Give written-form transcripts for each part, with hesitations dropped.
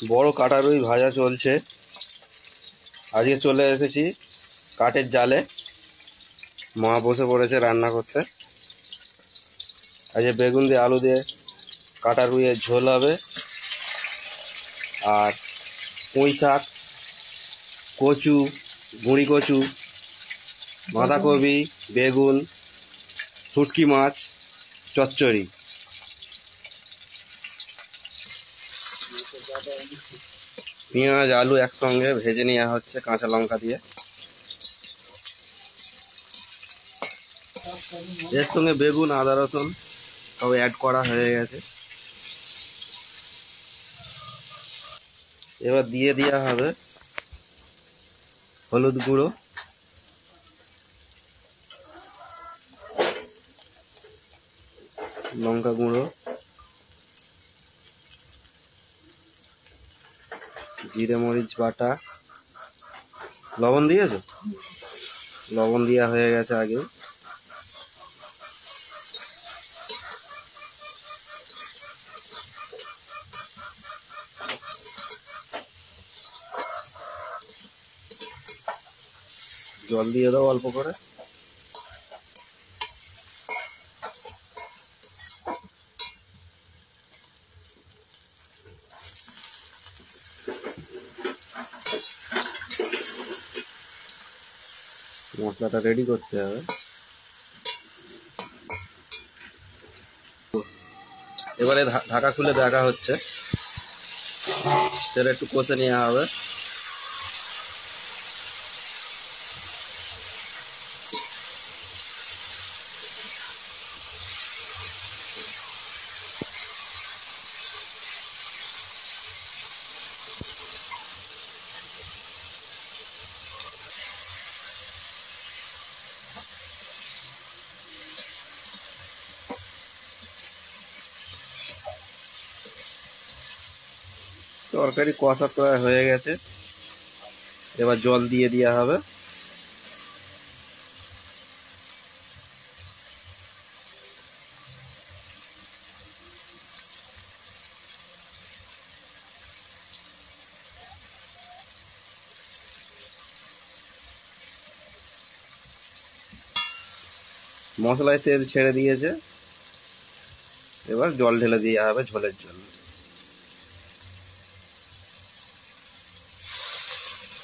বড় কাটা রুই ভাজা চলছে। আজকে চলে এসেছি কাঠের জালে। মা বসে পড়েছে রান্না করতে। আজকে বেগুন দিয়ে আলু দিয়ে কাটা রুইয়ের ঝোল হবে, আর পুঁই শাক, কচু, গুঁড়ি কচু, বাঁধাকপি, বেগুন, শুটকি মাছ, চচ্চড়ি। পেঁয়াজ আলু একসঙ্গে ভেজে নেওয়া হচ্ছে কাঁচা লঙ্কা দিয়ে। এর সঙ্গে বেগুন, আদা, রসুন সব অ্যাড করা হয়ে গেছে। এবার দিয়ে দেওয়া হবে হলুদ গুঁড়ো, লঙ্কা গুঁড়ো, জিরে মরিচ বাটা। লবণ দিয়েছো? লবণ দেওয়া হয়ে গেছে আগে। জল দিয়ে দাও অল্প করে। মশলাটা রেডি করতে হবে। এবারে ঢাকা খুলে দেখা হচ্ছে। সেটা একটু কষে নেওয়া হবে। তরকারি কষা প্রায় হয়ে গেছে। এবার জল দিয়ে দেওয়া হবে। মশলায় তেল ছেড়ে দিয়েছে। এবার জল ঢেলে দেওয়া হবে ঝোলের জন্য।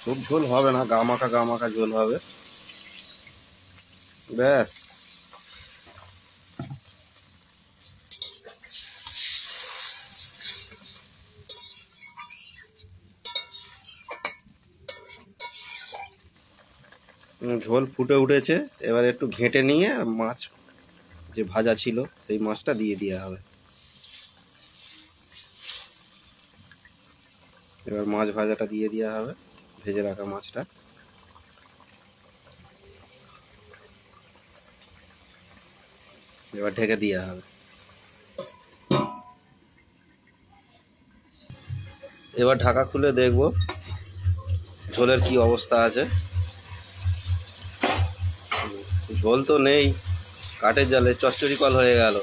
খুব ঝোল হবে না, গামাখা গামাখা ঝোল হবে। ব্যাস। ঝোল ফুটে উঠেছে। এবার একটু ঘেঁটে নিয়ে মাছ যে ভাজা ছিল সেই মাছটা দিয়ে দেওয়া হবে। এবার মাছ ভাজাটা দিয়ে দেওয়া হবে, ভেজে রাখা মাছটা। এবার ঢেকে দেওয়া হবে। এবার ঢাকা খুলে দেখব ঝোলের কি অবস্থা আছে। ঝোল তো নেই, কাঠের জালে চচ্চড়ি কল হয়ে গেল।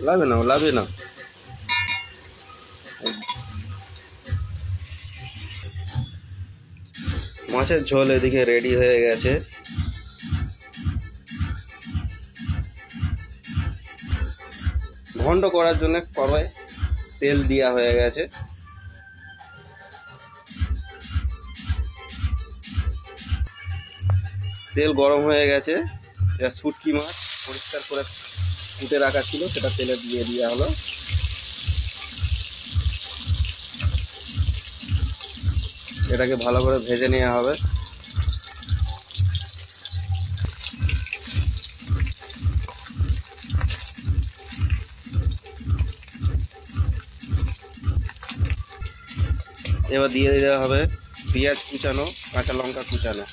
লাগবে না, লাগবে না। মাছের ঝোল এদিকে রেডি হয়ে গেছে। ঘন্ট করার জন্য কড়াই তেল দেওয়া হয়ে গেছে। তেল গরম হয়ে গেছে। শুটকি মাছ পরিষ্কার করে কুটে রাখা ছিল, সেটা তেলে দিয়ে দেওয়া হলো। এটাকে ভালো করে ভেজে নেওয়া হবে। এবার দিয়ে দেওয়া হবে পেঁয়াজ কুচানো, কাঁচা লঙ্কা কুচানো।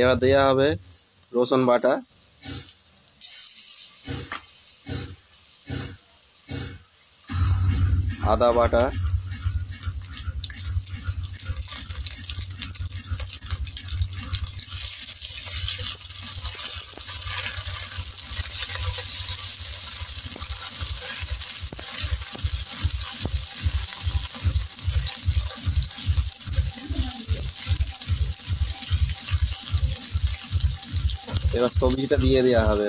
এবার দেওয়া হবে রসুন বাটা, আদা বাটা, এবার সবজিটা দিয়ে দেওয়া হবে।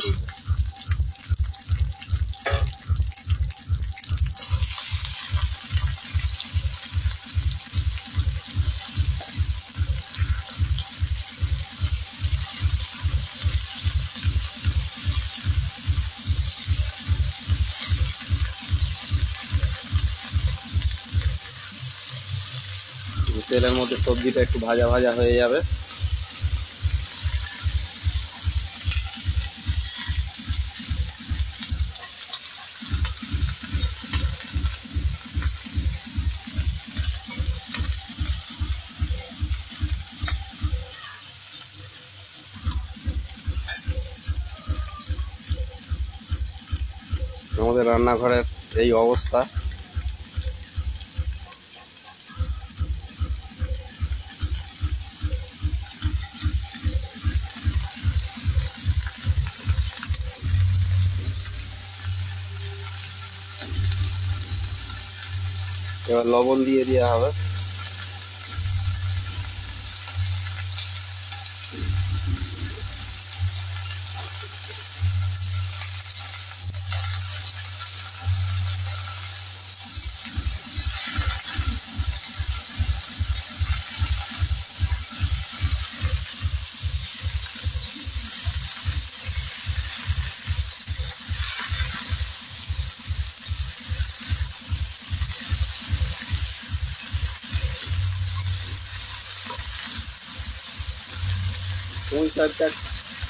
তেলের মধ্যে সবজিটা একটু ভাজা ভাজা হয়ে যাবে। আমাদের রান্নাঘরের এই অবস্থা। এবার লবণ দিয়ে দেওয়া হবে। পুঁই শাকটা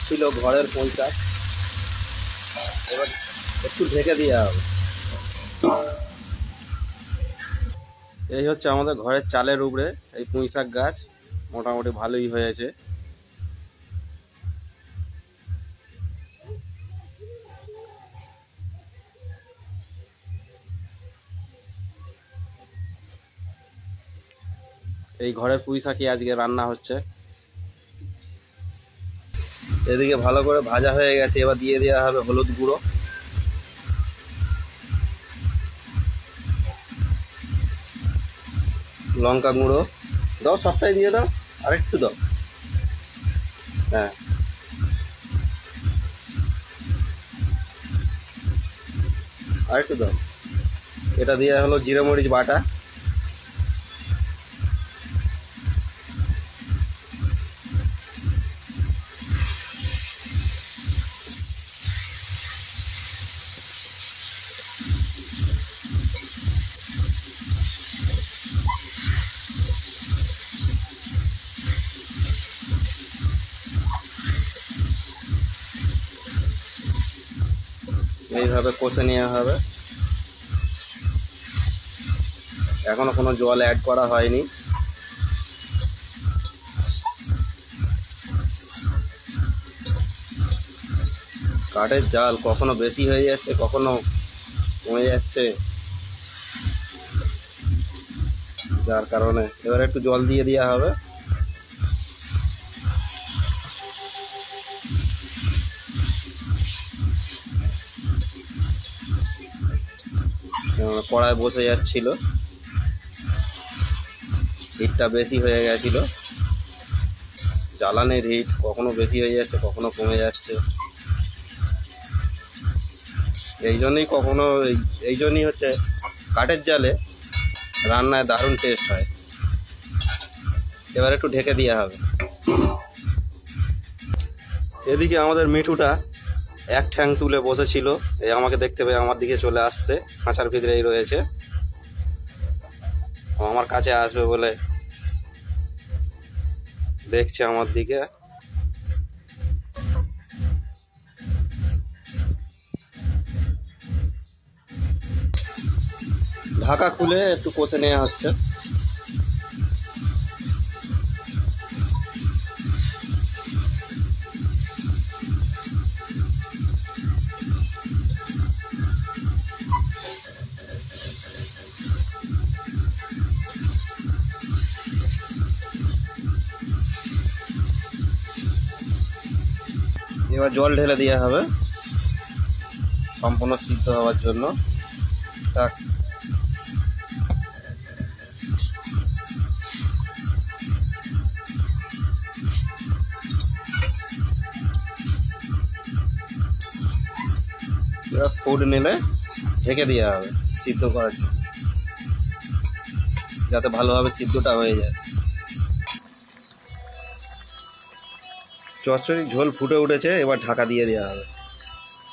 ছিল ঘরের পুঁই শাক, এবার একটু ঢেকে দেওয়া হবে। এই হচ্ছে আমাদের ঘরের চালের উপরে এই পুঁই শাক গাছ, মোটামুটি ভালোই হয়েছে। এই ঘরের পুঁই শাকই আজকে রান্না হচ্ছে। এদিকে ভালো করে ভাজা হয়ে গেছে, এবার দিয়ে দেওয়া হবে হলুদ গুঁড়ো, লঙ্কা গুঁড়ো। দাও, সবটাই দিয়ে দাও, আরেকটু দাও। হ্যাঁ, আরেকটু দাও। এটা দিয়ে হলো জিরে মরিচ বাটা, এইভাবে কষে নেওয়া হবে। এখনো কোনো জল অ্যাড করা হয়নি। কাঠের জাল কখনো বেশি হয়ে যাচ্ছে, কখনো কমে যাচ্ছে, যার কারণে এবার একটু জল দিয়ে দেওয়া হবে। কড়াই বসে যাচ্ছিল, হিটটা বেশি হয়ে গেছিল। জ্বালানির হিট কখনো বেশি হয়ে যাচ্ছে, কখনো কমে যাচ্ছে। এই জন্যই হচ্ছে কাঠের জালে রান্নায় দারুণ টেস্ট হয়। এবার একটু ঢেকে দেওয়া হবে। এদিকে আমাদের মিঠুটা এক ঠ্যাং তুলে বসেছিল, এই আমাকে দেখতে পেয়ে আমার দিকে চলে আসছে, খাঁচার ভিতরেই রয়েছে। আমার কাছে আসবে বলে দেখছে আমার দিকে। ঢাকা খুলে একটু কষে নেওয়া হচ্ছে। এবার জল ঢেলে দেওয়া হবে সম্পূর্ণ সিদ্ধ হওয়ার জন্য। তাক এবার ফুড নিলে ঢেকে দেওয়া হবে সিদ্ধ করার জন্য, যাতে ভালোভাবে সিদ্ধটা হয়ে যায়। চচ্চড়ির ঝোল ফুটে উঠেছে, এবার ঢাকা দিয়ে দেওয়া হবে।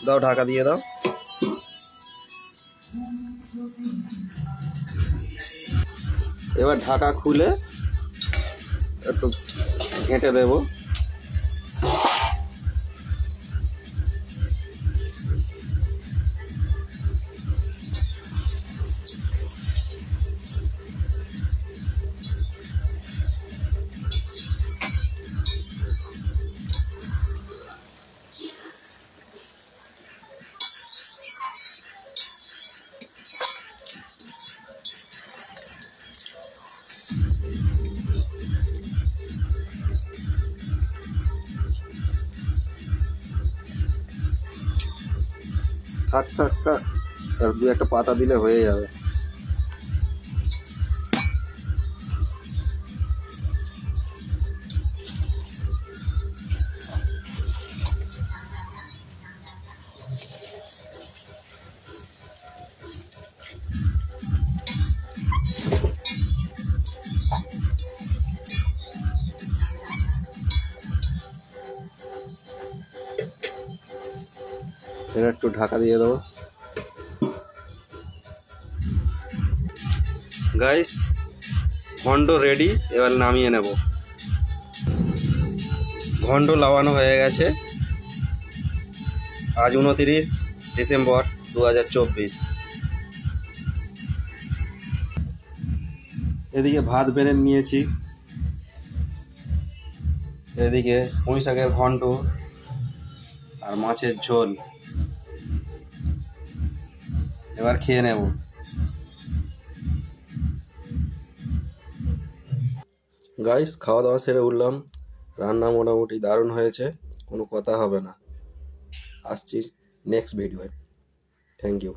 দাও, ঢাকা দিয়ে দাও। এবার ঢাকা খুলে একটু ঘেঁটে দেব। থাক থাক থাক, আর দু একটা পাতা দিলে হয়ে যাবে। এবার একটু ঢাকা দিয়ে দেবো। গাইস, ঘন্ট রেডি, এবার নামিয়ে নেব। ঘন্ট লাগানো হয়ে গেছে। আজ 29 ডিসেম্বর 2024। এদিকে ভাত বেড়ে নিয়েছি, এদিকে পুঁই শাকের ঘন্ট আর মাছের ঝোল। এবার খেয়ে নেব। গাইস, খাওয়া দাওয়া সেরে উঠলাম। রান্না মোটামুটি দারুণ হয়েছে, কোনো কথা হবে না। আসছি নেক্সট ভিডিওয়। Thank you.